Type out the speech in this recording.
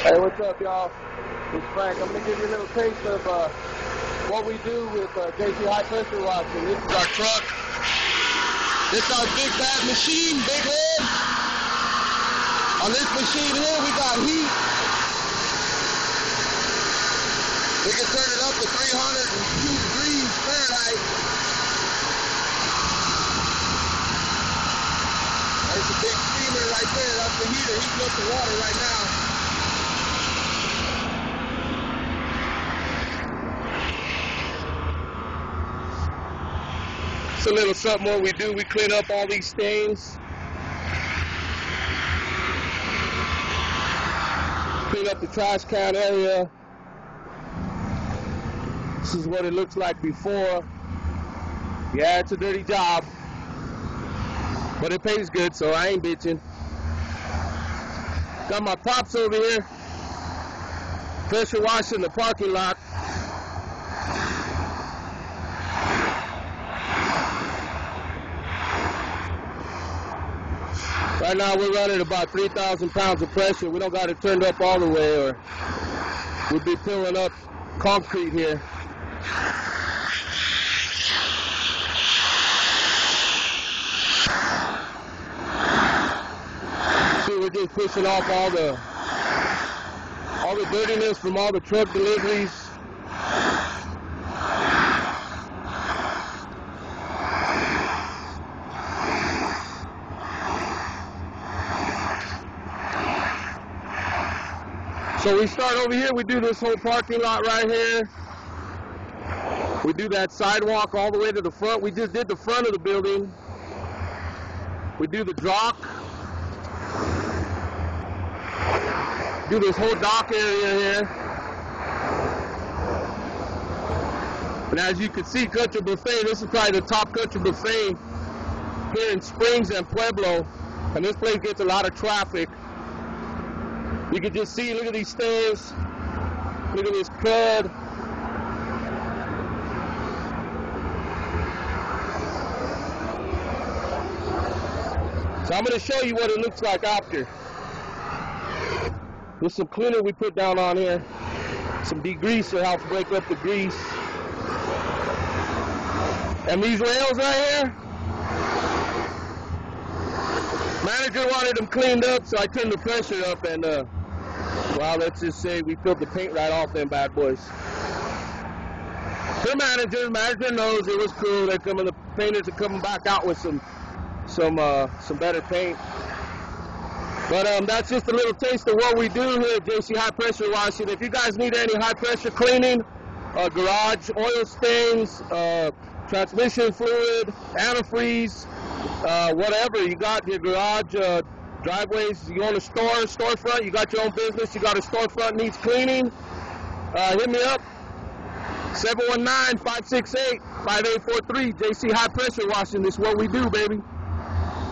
Hey, what's up, y'all? It's Frank. I'm going to give you a little taste of what we do with JC high pressure washing. This is our truck. This is our big bad machine, big head. On this machine here, we got heat. We can turn it up to 302 degrees Fahrenheit. There's a big steamer right there. That's the heater. Heating up the water right now. It's a little something more we do. We clean up all these stains. Clean up the trash can area. This is what it looks like before. Yeah, it's a dirty job, but it pays good, so I ain't bitching. Got my pops over here. Pressure washing the parking lot. Right now we're running about 3,000 pounds of pressure. We don't got it turned up all the way or we'd be filling up concrete here. See, we're just pushing off all the dirtiness from all the truck deliveries. So we start over here, we do this whole parking lot right here. We do that sidewalk all the way to the front. We just did the front of the building. We do the dock. Do this whole dock area here. And as you can see, Country Buffet, this is probably the top Country Buffet here in Springs and Pueblo. And this place gets a lot of traffic. You can just see, look at these stairs, look at this crud. So I'm going to show you what it looks like after. There's some cleaner we put down on here, some degreaser helps break up the grease. And these rails right here, manager wanted them cleaned up, so I turned the pressure up and well, let's just say we filled the paint right off them bad boys. The manager knows it was cool. They're coming, the painters are coming back out with some better paint. But that's just a little taste of what we do here at JC High Pressure Washing. If you guys need any high pressure cleaning, garage oil stains, transmission fluid, antifreeze, whatever you got your garage, driveways, you own a storefront, you got your own business, you got a storefront needs cleaning, hit me up, 719-568-5843, JC High Pressure Washing. This is what we do, baby.